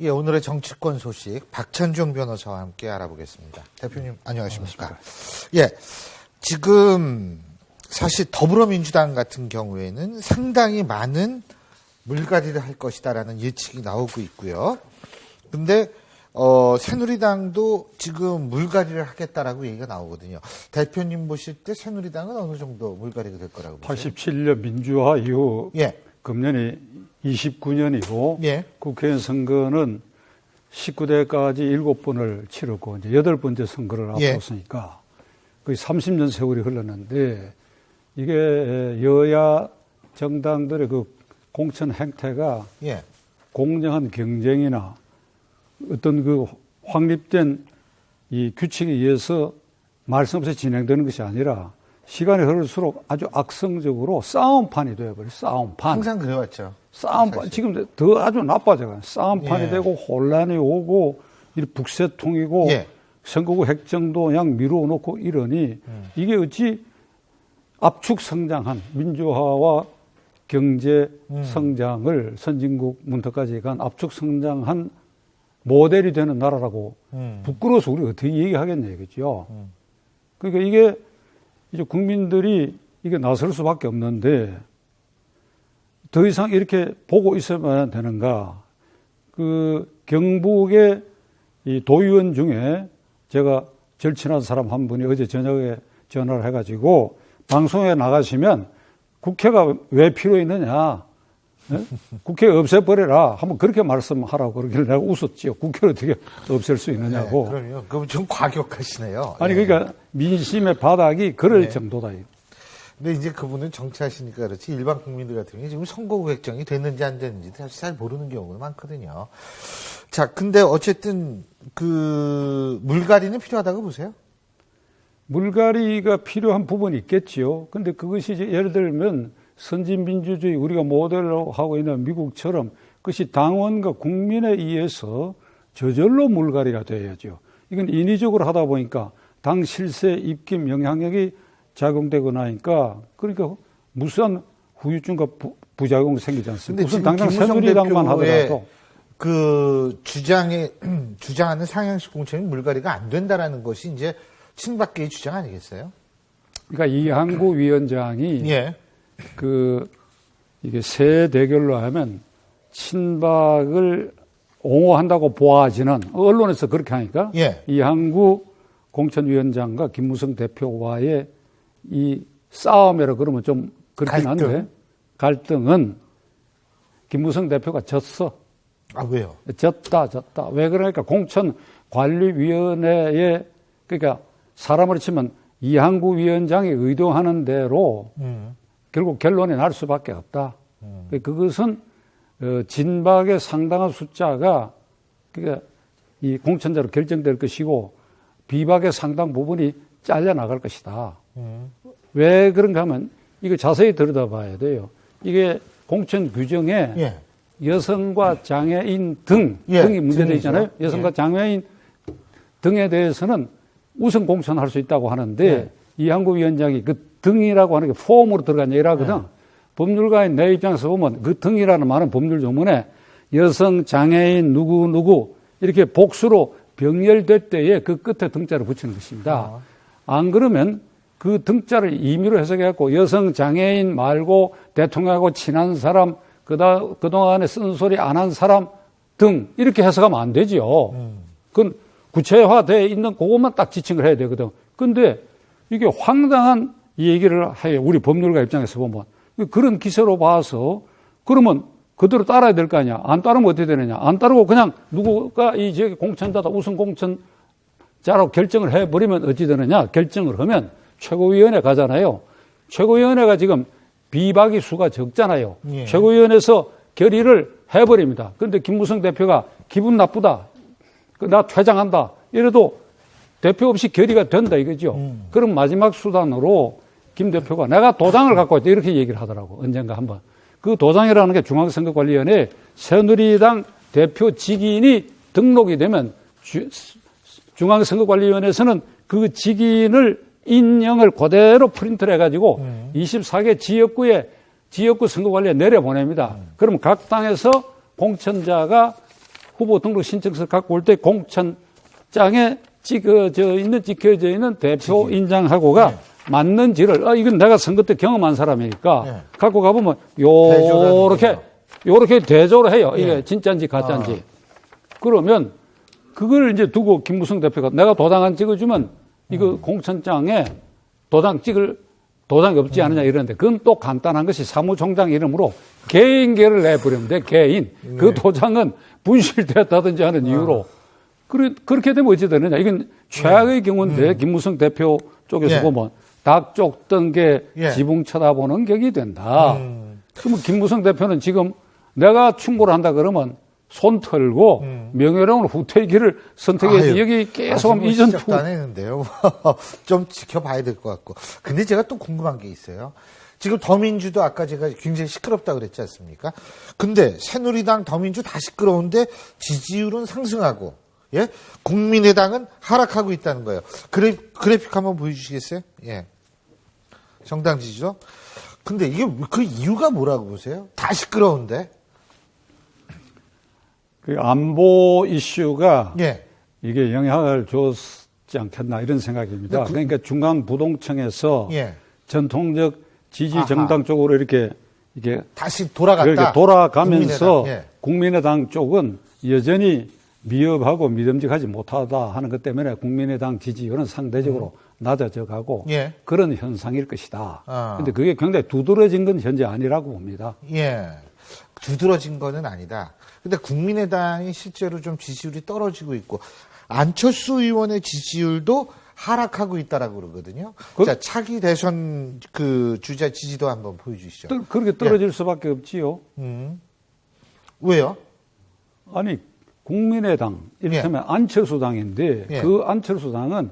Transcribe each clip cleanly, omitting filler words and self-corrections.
예, 오늘의 정치권 소식 박찬종 변호사와 함께 알아보겠습니다. 대표님 안녕하십니까? 예, 지금 사실 더불어민주당 같은 경우에는 상당히 많은 물갈이를 할 것이다라는 예측이 나오고 있고요. 근데 새누리당도 지금 물갈이를 하겠다라고 얘기가 나오거든요. 대표님 보실 때 새누리당은 어느 정도 물갈이가 될 거라고 보세요? 87년 민주화 이후 금년이 29년이고 예. 국회의원 선거는 19대까지 7번을 치르고 이제 8번째 선거를 앞뒀으니까 거의 30년 세월이 흘렀는데 이게 여야 정당들의 그 공천 행태가 공정한 경쟁이나 어떤 그 확립된 이 규칙에 의해서 말씀 없이 진행되는 것이 아니라 시간이 흐를수록 아주 악성적으로 싸움판이 되어버려요. 싸움판. 항상 그래왔죠. 싸움판. 지금 더 아주 나빠져가요. 싸움판이 되고 혼란이 오고 북새통이고 선거구 획정도 그냥 미루어놓고 이러니 이게 어찌 압축 성장한 민주화와 경제 성장을 선진국 문턱까지 간 압축 성장한 모델이 되는 나라라고 부끄러워서 우리가 어떻게 얘기하겠냐 이거죠. 그러니까 이게 이제 국민들이 이게 나설 수밖에 없는데 더 이상 이렇게 보고 있어야만 되는가. 그 경북의 이 도의원 중에 제가 절친한 사람 한 분이 어제 저녁에 전화를 해가지고 방송에 나가시면 국회가 왜 필요했느냐. 국회 없애버려라. 한번 그렇게 말씀하라고 그러길래 내가 웃었지요. 국회를 어떻게 없앨 수 있느냐고. 그럼요. 그럼 좀 과격하시네요. 아니, 그러니까 민심의 바닥이 그럴 정도다. 근데 이제 그분은 정치하시니까 그렇지 일반 국민들 같은 경우에 지금 선거구 획정이 됐는지 안 됐는지 사실 잘 모르는 경우가 많거든요. 자, 근데 어쨌든 그 물갈이는 필요하다고 보세요? 물갈이가 필요한 부분이 있겠지요. 근데 그것이 이제 예를 들면 선진민주주의 우리가 모델로 하고 있는 미국처럼 그것이 당원과 국민에 의해서 저절로 물갈이가 돼야죠. 이건 인위적으로 하다 보니까 당 실세, 입김, 영향력이 작용되고 나니까 그러니까 무수한 후유증과 부작용이 생기지 않습니까? 무슨 당장 새누리당만 하더라도 그 주장하는 상향식 공천이 물갈이가 안 된다라는 것이 이제 친박계의 주장 아니겠어요? 그러니까 이한구 위원장이 이게 새 대결로 하면 친박을 옹호한다고 보아지는 언론에서 그렇게 하니까 이한구 공천위원장과 김무성 대표와의 이 싸움이라 그러면 좀 그렇긴 한데 갈등은 김무성 대표가 졌어. 아, 왜요? 졌다. 왜 그러니까 공천관리위원회에 그러니까 사람으로 치면 이한구 위원장이 의도하는 대로 결국 결론이 날 수밖에 없다. 그것은 진박의 상당한 숫자가 그러니까 이 공천자로 결정될 것이고 비박의 상당 부분이 잘려 나갈 것이다. 왜 그런가 하면 이거 자세히 들여다봐야 돼요. 이게 공천 규정에 여성과 장애인 등이 문제되어 있잖아요. 여성과 장애인 등에 대해서는 우선 공천할 수 있다고 하는데 이한구 위원장이 그 등이라고 하는 게 폼으로 들어간 얘기라거든. 법률가인 내 입장에서 보면 그 등이라는 말은 법률 조문에 여성, 장애인, 누구 이렇게 복수로 병렬될 때에 그 끝에 등자를 붙이는 것입니다. 안 그러면 그 등자를 임의로 해석해갖고 여성, 장애인 말고 대통령하고 친한 사람, 그동안에 쓴소리 안 한 사람 등 이렇게 해석하면 안 되죠. 그건 구체화되어 있는 그것만 딱 지칭을 해야 되거든. 근데 이게 황당한 얘기를 해요. 우리 법률가 입장에서 보면. 그런 기세로 봐서 그러면 그대로 따라야 될 거 아니야. 안 따르면 어떻게 되느냐. 안 따르고 그냥 누구가 이 지역의 공천자다 우선 공천자라고 결정을 해버리면 어찌 되느냐. 결정을 하면 최고위원회 가잖아요. 최고위원회가 지금 비박이 수가 적잖아요. 최고위원회에서 결의를 해버립니다. 그런데 김무성 대표가 기분 나쁘다. 나 퇴장한다. 이래도 대표 없이 결의가 된다 이거죠. 그럼 마지막 수단으로 김 대표가 내가 도장을 갖고 있다 이렇게 얘기를 하더라고. 언젠가 한번. 그 도장이라는 게 중앙선거관리위원회 새누리당 대표 직인이 등록이 되면 중앙선거관리위원회에서는 그 직인을 인형을 그대로 프린트를 해가지고 24개 지역구 선거관리에 내려보냅니다. 그럼 각 당에서 공천자가 후보 등록 신청서 갖고 올 때 공천장에 찍혀져 있는 대표 인장하고가 맞는지를, 이건 내가 선거 때 경험한 사람이니까 갖고 가보면 요렇게 대조를 해요. 이게 진짜인지 가짜인지. 그러면 그걸 이제 두고 김무성 대표가 내가 도장 안 찍어주면 이거 공천장에 도장이 없지 않느냐 이러는데 그건 또 간단한 것이 사무총장 이름으로 개인계를 내버리면 돼. 개인. 그 도장은 분실됐다든지 하는 이유로. 그렇게 되면 어찌 되느냐. 이건 최악의 경우인데 김무성 대표 쪽에서 보면 닭 쪽던 게 지붕 쳐다보는 격이 된다. 그러면 김무성 대표는 지금 내가 충고를 한다 그러면 손 털고 명예로운 후퇴기를 선택해서 여기 계속 이전 시작도 안 했는데요. 좀 지켜봐야 될 것 같고. 근데 제가 또 궁금한 게 있어요. 지금 더민주도 아까 제가 굉장히 시끄럽다 그랬지 않습니까? 근데 새누리당, 더민주 다 시끄러운데 지지율은 상승하고, 예? 국민의당은 하락하고 있다는 거예요. 그래픽 한번 보여주시겠어요? 예. 정당 지지도. 근데 이게 그 이유가 뭐라고 보세요? 다 시끄러운데. 그 안보 이슈가 예. 이게 영향을 줬지 않겠나 이런 생각입니다. 그러니까 중앙부동층에서 전통적 지지 정당 쪽으로 이렇게 다시 돌아갔다. 돌아가면서 국민의당 쪽은 여전히 미흡하고 믿음직하지 못하다 하는 것 때문에 국민의당 지지율은 상대적으로 낮아져 가고 그런 현상일 것이다. 그런데 그게 굉장히 두드러진 건 현재 아니라고 봅니다. 예. 두드러진 거는 아니다. 근데 국민의당이 실제로 좀 지지율이 떨어지고 있고 안철수 의원의 지지율도 하락하고 있다라고 그러거든요. 자, 차기 대선 그 주자 지지도 한번 보여주시죠. 그렇게 떨어질 수밖에 없지요. 왜요? 아니 국민의당 이를테면 안철수당인데 그 안철수당은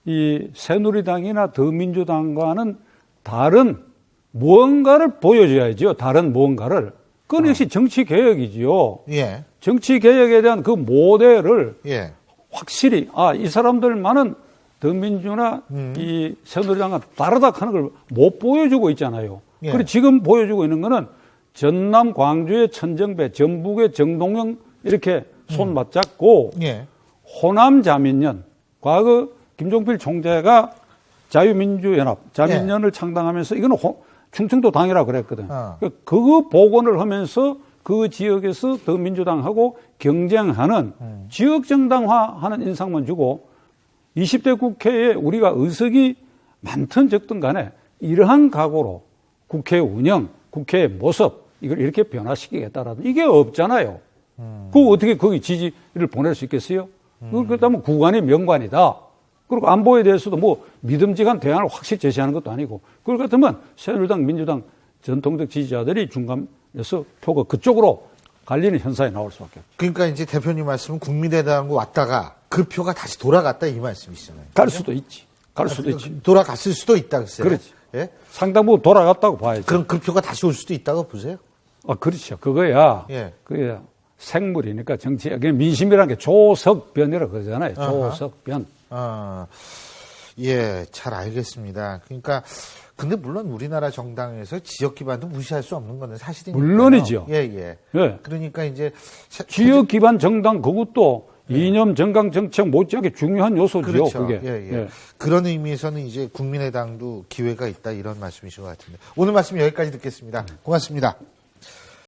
이 새누리당이나 더민주당과는 다른 무언가를 보여줘야죠. 다른 무언가를. 그건 역시 정치개혁이지요. 정치개혁에 대한 그 모델을 확실히 이 사람들만은 더민주나 이 새누리당과 다르다 하는 걸 못 보여주고 있잖아요. 그리고 지금 보여주고 있는 거는 전남 광주의 천정배, 전북의 정동영 이렇게 손 맞잡고 호남 자민련, 과거 김종필 총재가 자유민주연합, 자민련을 창당하면서 이거는 충청도 당이라고 그랬거든. 그거 복원을 하면서 그 지역에서 더민주당하고 경쟁하는 지역 정당화하는 인상만 주고 20대 국회에 우리가 의석이 많든 적든 간에 이러한 각오로 국회 운영, 국회의 모습 이걸 이렇게 변화시키겠다라는 이게 없잖아요. 그거 어떻게 거기 지지를 보낼 수 있겠어요? 그렇다면 구관이 명관이다. 그리고 안보에 대해서도 뭐 믿음직한 대안을 확실히 제시하는 것도 아니고 그럴 것 같으면 새누리당, 민주당 전통적 지지자들이 중간에서 표가 그쪽으로 갈리는 현상이 나올 수밖에 없죠. 그러니까 이제 대표님 말씀은 국민의당과 왔다가 그 표가 다시 돌아갔다 이 말씀이시잖아요. 갈 수도 있지. 돌아갔을 수도 있다 그랬어요. 그렇지. 상당 부분 돌아갔다고 봐야죠. 그럼 그 표가 다시 올 수도 있다고 보세요? 그렇죠. 그거야 생물이니까 정치, 민심이라는 게 조석변이라고 그러잖아요. 조석변. 잘 알겠습니다. 그러니까, 근데 물론 우리나라 정당에서 지역 기반도 무시할 수 없는 거는 사실이니까요. 물론이죠. 그러니까 이제. 지역 기반 정당 그것도 이념 정강 정책 못지않게 중요한 요소죠. 그렇죠. 그게. 그런 의미에서는 이제 국민의당도 기회가 있다 이런 말씀이신 것 같은데. 오늘 말씀 여기까지 듣겠습니다. 고맙습니다.